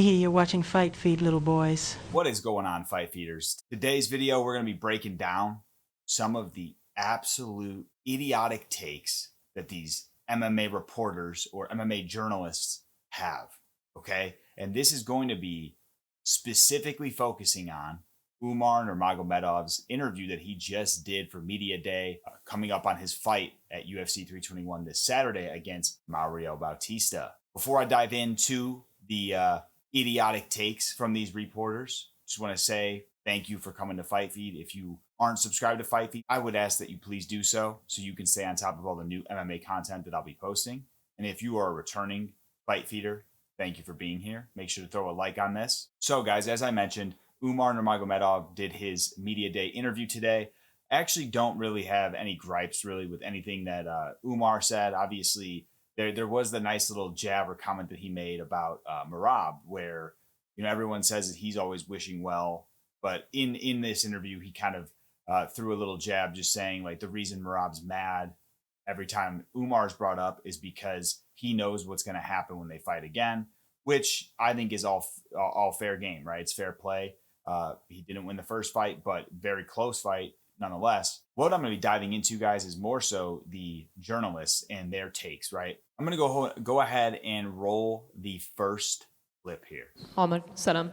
Hee you're watching Fight Feed, little boys. What is going on, Fite Feeders? Today's video, we're going to be breaking down some of the absolute idiotic takes that these MMA reporters or MMA journalists have, okay? And this is going to be specifically focusing on Umar Nurmagomedov's interview that he just did for Media Day, coming up on his fight at UFC 321 this Saturday against Mario Bautista. Before I dive into the idiotic takes from these reporters, just want to say thank you for coming to Fight Feed. If you aren't subscribed to Fight Feed, I would ask that you please do so you can stay on top of all the new MMA content that I'll be posting. And if you are a returning Fight Feeder, thank you for being here. Make sure to throw a like on this. So guys, as I mentioned, Umar Nurmagomedov did his Media Day interview today. I actually don't really have any gripes really with anything that Umar said. Obviously, there was the nice little jab or comment that he made about Merab, where everyone says that he's always wishing well, but in this interview he kind of threw a little jab, just saying like the reason Merab's mad every time Umar's brought up is because he knows what's going to happen when they fight again, which I think is all fair game, right? It's fair play. He didn't win the first fight, but very close fight nonetheless. What I'm going to be diving into, guys, is more so the journalists and their takes, right? I'm going to go ahead and roll the first clip here. Ahmed, salam.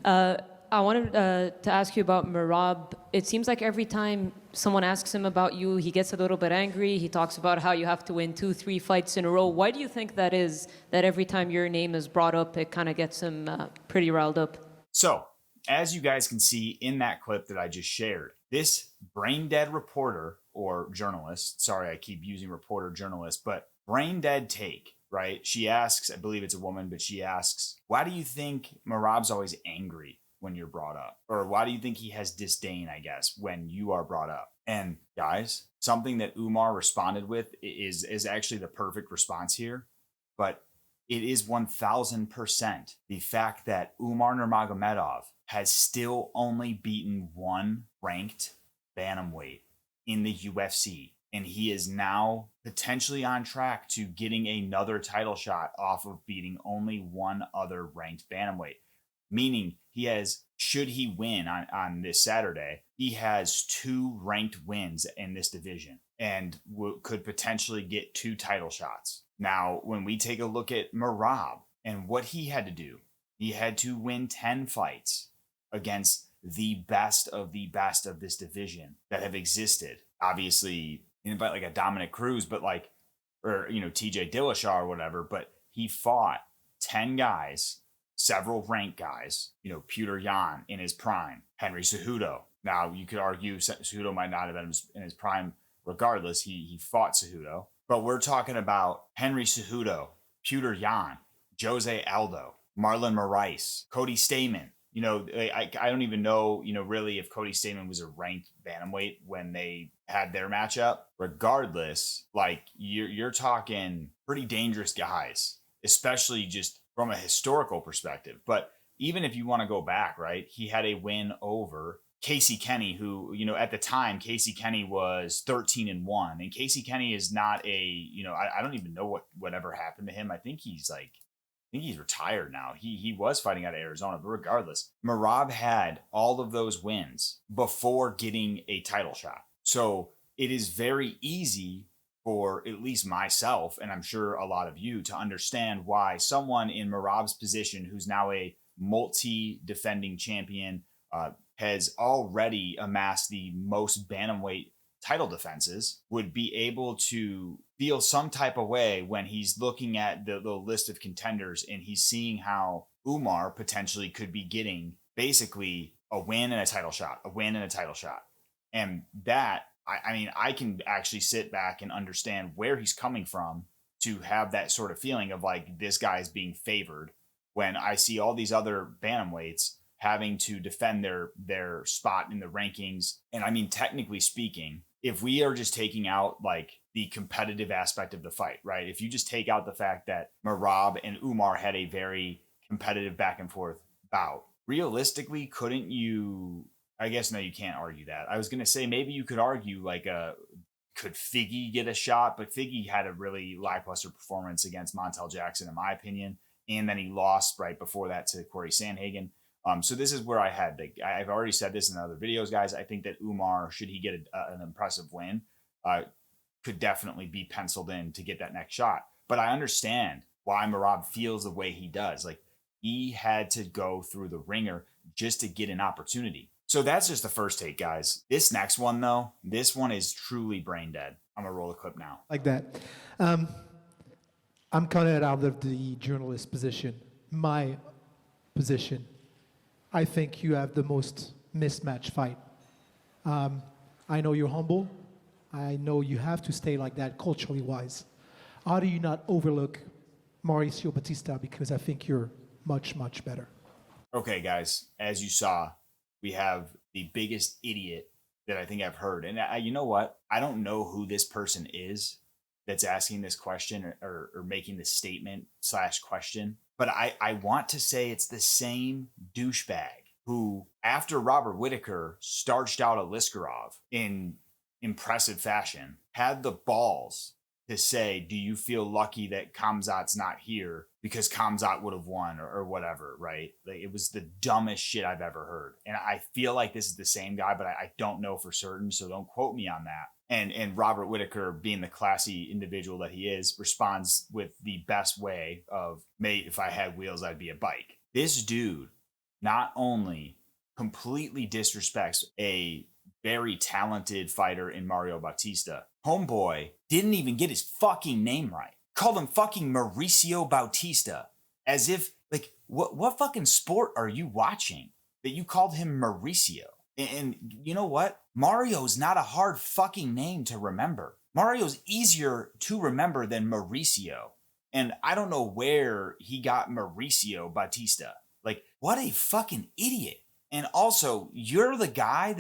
I wanted to ask you about Merab. It seems like every time someone asks him about you, he gets a little bit angry. He talks about how you have to win 2-3 fights in a row. Why do you think that is, that every time your name is brought up, it kind of gets him pretty riled up? So, as you guys can see in that clip that I just shared, this brain dead reporter or journalist, sorry, I keep using reporter journalist, but brain dead take, right? She asks, I believe it's a woman, but she asks, why do you think Merab's always angry when you're brought up? Or why do you think he has disdain, I guess, when you are brought up? And guys, something that Umar responded with is actually the perfect response here, but it is 1000% the fact that Umar Nurmagomedov has still only beaten one ranked bantamweight in the UFC. And he is now potentially on track to getting another title shot off of beating only one other ranked bantamweight. Meaning he has, should he win on this Saturday, he has 2 ranked wins in this division and could potentially get 2 title shots. Now, when we take a look at Merab and what he had to do, he had to win 10 fights against the best of this division that have existed. Obviously, invite like a Dominic Cruz, but like, or, TJ Dillashaw or whatever, but he fought 10 guys, several ranked guys, Petr Yan in his prime, Henry Cejudo. Now, you could argue Cejudo might not have been in his prime regardless. He fought Cejudo. But we're talking about Henry Cejudo, Petr Yan, Jose Aldo, Marlon Moraes, Cody Stamann. I don't even know, really if Cody Stamann was a ranked bantamweight when they had their matchup. Regardless, like you're talking pretty dangerous guys, especially just from a historical perspective. But even if you want to go back, right, he had a win over Casey Kenny, who, at the time, Casey Kenny was 13-1. And Casey Kenny is not I don't even know whatever happened to him. I think he's retired now. He was fighting out of Arizona, but regardless, Merab had all of those wins before getting a title shot. So it is very easy for at least myself, and I'm sure a lot of you, to understand why someone in Merab's position, who's now a multi-defending champion, has already amassed the most bantamweight title defenses, would be able to feel some type of way when he's looking at the list of contenders and he's seeing how Umar potentially could be getting basically a win and a title shot, a win and a title shot. And that, I can actually sit back and understand where he's coming from to have that sort of feeling of like, this guy is being favored when I see all these other bantamweights having to defend their spot in the rankings. And technically speaking, if we are just taking out like the competitive aspect of the fight, right? If you just take out the fact that Merab and Umar had a very competitive back and forth bout, realistically, couldn't you, I guess, no, you can't argue that. I was going to say, maybe you could argue like could Figgy get a shot? But Figgy had a really lackluster performance against Montel Jackson, in my opinion. and then he lost right before that to Corey Sandhagen. So this is where I've already said this in other videos, guys. I think that Umar, should he get an impressive win, could definitely be penciled in to get that next shot. But I understand why Merab feels the way he does. Like, he had to go through the ringer just to get an opportunity. So that's just the first take, guys. This next one, though, this one is truly brain dead. I'm going to roll the clip now. Like that. I'm kind of out of the journalist position. My position. I think you have the most mismatched fight. I know you're humble. I know you have to stay like that culturally wise. How do you not overlook Mauricio Bautista? Because I think you're much, much better. Okay, guys, as you saw, we have the biggest idiot that I think I've heard. And you know what? I don't know who this person is that's asking this question or making this statement / question. But I want to say it's the same douchebag who, after Robert Whittaker starched out Aliskerov in impressive fashion, had the balls to say, do you feel lucky that Khamzat's not here because Khamzat would have won or whatever, right? Like, it was the dumbest shit I've ever heard. And I feel like this is the same guy, but I don't know for certain, so don't quote me on that. And Robert Whittaker, being the classy individual that he is, responds with the best way of, mate, if I had wheels, I'd be a bike. This dude not only completely disrespects a very talented fighter in Mario Bautista. Homeboy didn't even get his fucking name right. Called him fucking Mauricio Bautista. As if, like, what fucking sport are you watching that you called him Mauricio? And you know what? Mario's not a hard fucking name to remember. Mario's easier to remember than Mauricio. And I don't know where he got Mauricio Bautista. Like, what a fucking idiot. And also, you're the guy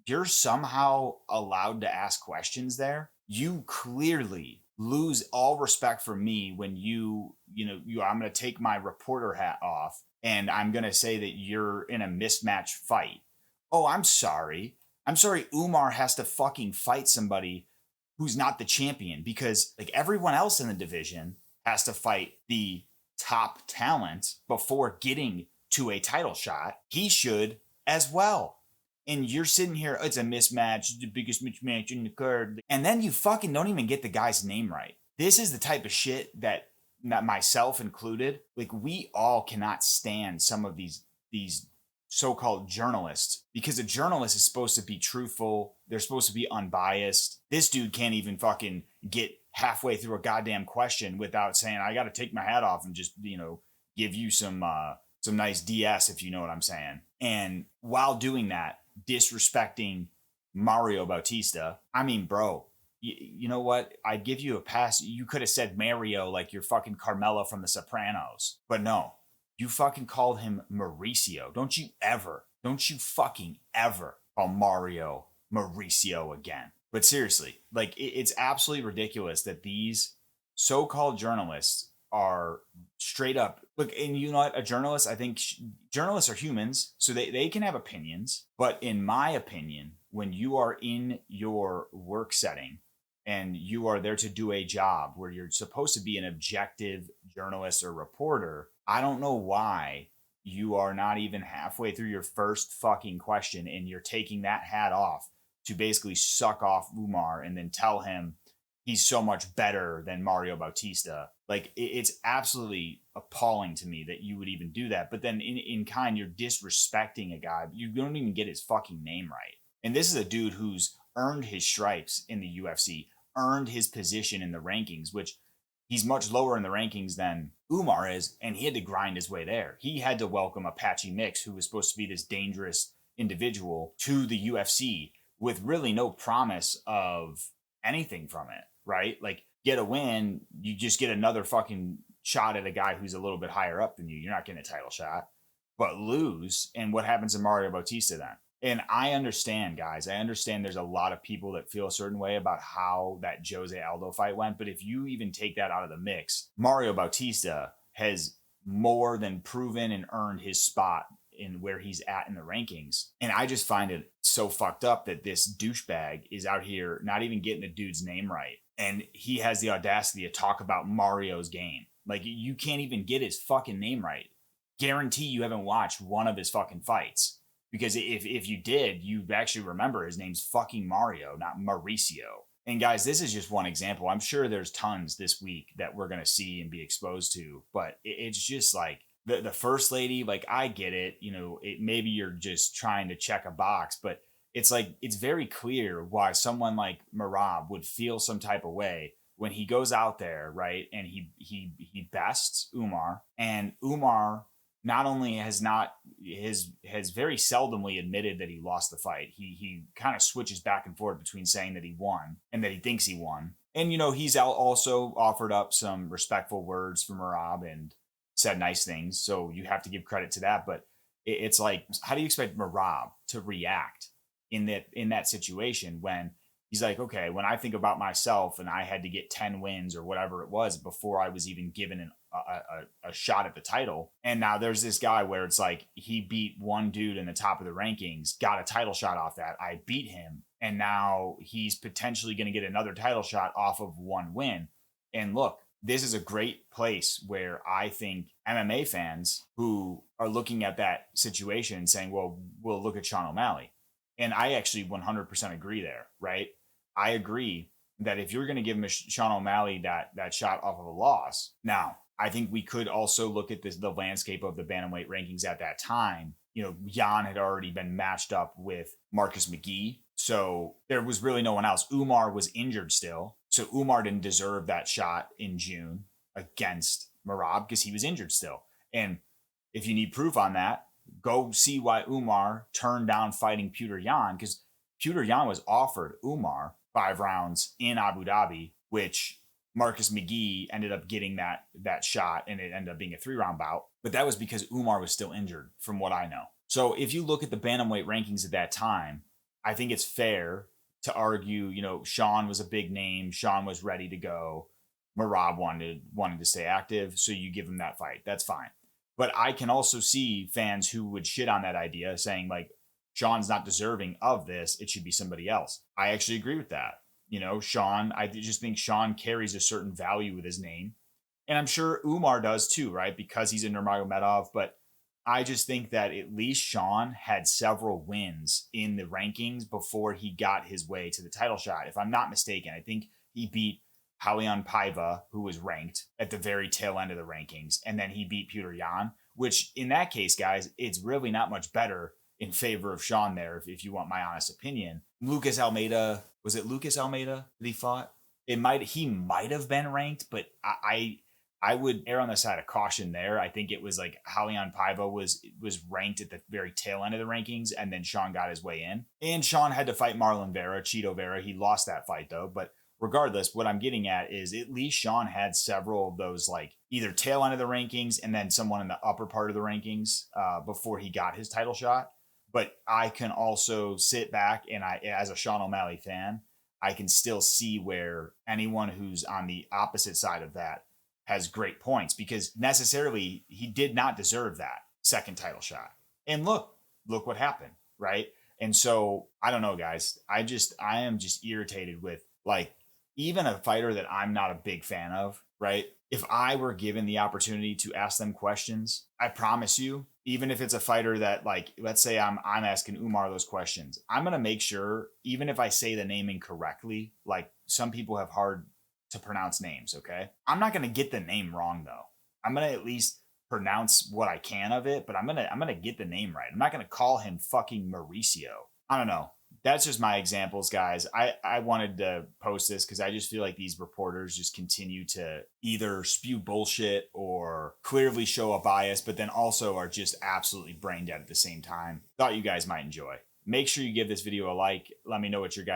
you're somehow allowed to ask questions there. You clearly lose all respect for me when I'm going to take my reporter hat off and I'm going to say that you're in a mismatched fight. Oh, I'm sorry. I'm sorry Umar has to fucking fight somebody who's not the champion, because like everyone else in the division has to fight the top talent before getting to a title shot. He should as well. And you're sitting here, it's a mismatch, the biggest mismatch in the card. And then you fucking don't even get the guy's name right. This is the type of shit that myself included, like, we all cannot stand some of these so-called journalists, because a journalist is supposed to be truthful. They're supposed to be unbiased. This dude can't even fucking get halfway through a goddamn question without saying, I got to take my hat off and just, give you some nice DS, if you know what I'm saying. And while doing that, disrespecting Mario Bautista. I mean, bro, you know what? I'd give you a pass. You could have said Mario like you're fucking Carmela from The Sopranos. But no, you fucking called him Mauricio. Don't you fucking ever call Mario Mauricio again. But seriously, like, it's absolutely ridiculous that these so-called journalists are straight up. Look, and you know what? A journalist, I think journalists are humans, so they can have opinions. But in my opinion, when you are in your work setting and you are there to do a job where you're supposed to be an objective journalist or reporter, I don't know why you are not even halfway through your first fucking question and you're taking that hat off to basically suck off Umar and then tell him he's so much better than Mario Bautista. Like, it's absolutely appalling to me that you would even do that. But then in kind, you're disrespecting a guy. You don't even get his fucking name right. And this is a dude who's earned his stripes in the UFC, earned his position in the rankings, which he's much lower in the rankings than Umar is, and he had to grind his way there. He had to welcome Apache Mix, who was supposed to be this dangerous individual, to the UFC with really no promise of anything from it, right? Like, get a win, you just get another fucking shot at a guy who's a little bit higher up than you. You're not getting a title shot. But lose, and what happens to Mario Bautista then? And I understand, guys. I understand there's a lot of people that feel a certain way about how that Jose Aldo fight went. But if you even take that out of the mix, Mario Bautista has more than proven and earned his spot in where he's at in the rankings. And I just find it so fucked up that this douchebag is out here not even getting the dude's name right. And he has the audacity to talk about Mario's game. Like, you can't even get his fucking name right. Guarantee you haven't watched one of his fucking fights. Because if you did, you actually remember his name's fucking Mario, not Mauricio. And guys, this is just one example. I'm sure there's tons this week that we're going to see and be exposed to. But it's just like the first lady, like, I get it. You know, maybe you're just trying to check a box. But it's like, it's very clear why someone like Merab would feel some type of way when he goes out there, right? And he bests Umar. And Umar not only has very seldomly admitted that he lost the fight. He kind of switches back and forth between saying that he won and that he thinks he won. And, you know, he's also offered up some respectful words for Merab and said nice things. So you have to give credit to that. But it's like, how do you expect Merab to react in that situation when he's like, okay, when I think about myself and I had to get 10 wins or whatever it was before I was even given a shot at the title. And now there's this guy where it's like, he beat one dude in the top of the rankings, got a title shot off that. I beat him. And now he's potentially going to get another title shot off of one win. And look, this is a great place where I think MMA fans who are looking at that situation and saying, well, we'll look at Sean O'Malley. And I actually 100% agree there, right? I agree that if you're going to give Sean O'Malley that shot off of a loss. Now, I think we could also look at the landscape of the bantamweight rankings at that time. You know, Jan had already been matched up with Marcus McGee. So there was really no one else. Umar was injured still. So Umar didn't deserve that shot in June against Merab because he was injured still. And if you need proof on that, go see why Umar turned down fighting Petr Yan, because Petr Yan was offered Umar 5 rounds in Abu Dhabi, which Marcus McGee ended up getting that shot, and it ended up being a 3-round bout. But that was because Umar was still injured, from what I know. So if you look at the bantamweight rankings at that time, I think it's fair to argue, you know, Sean was a big name. Sean was ready to go. Merab wanted to stay active, so you give him that fight. That's fine. But I can also see fans who would shit on that idea, saying like, Sean's not deserving of this. It should be somebody else. I actually agree with that. You know, Sean, I just think Sean carries a certain value with his name. And I'm sure Umar does too, right? Because he's a Nurmagomedov. But I just think that at least Sean had several wins in the rankings before he got his way to the title shot. If I'm not mistaken, I think he beat Raulian Paiva, who was ranked at the very tail end of the rankings. And then he beat Petr Yan, which in that case, guys, it's really not much better in favor of Sean there, if you want my honest opinion. Lucas Almeida, was it Lucas Almeida that he fought? He might have been ranked, but I would err on the side of caution there. I think it was like Raulian Paiva was ranked at the very tail end of the rankings, and then Sean got his way in. And Sean had to fight Marlon Vera, Cheeto Vera. He lost that fight though, but regardless, what I'm getting at is at least Sean had several of those, like either tail end of the rankings and then someone in the upper part of the rankings before he got his title shot. But I can also sit back and as a Sean O'Malley fan, I can still see where anyone who's on the opposite side of that has great points, because necessarily he did not deserve that second title shot. And look what happened, right? And so I don't know, guys. I am just irritated with, like, even a fighter that I'm not a big fan of, right? If I were given the opportunity to ask them questions, I promise you, even if it's a fighter that, like, let's say I'm asking Umar those questions, I'm going to make sure, even if I say the name incorrectly, like some people have hard to pronounce names, okay? I'm not going to get the name wrong though. I'm going to at least pronounce what I can of it, but I'm going to get the name right. I'm not going to call him fucking Mauricio. I don't know. That's just my examples, guys. I wanted to post this because I just feel like these reporters just continue to either spew bullshit or clearly show a bias, but then also are just absolutely brain dead at the same time. Thought you guys might enjoy. Make sure you give this video a like. Let me know what your guys'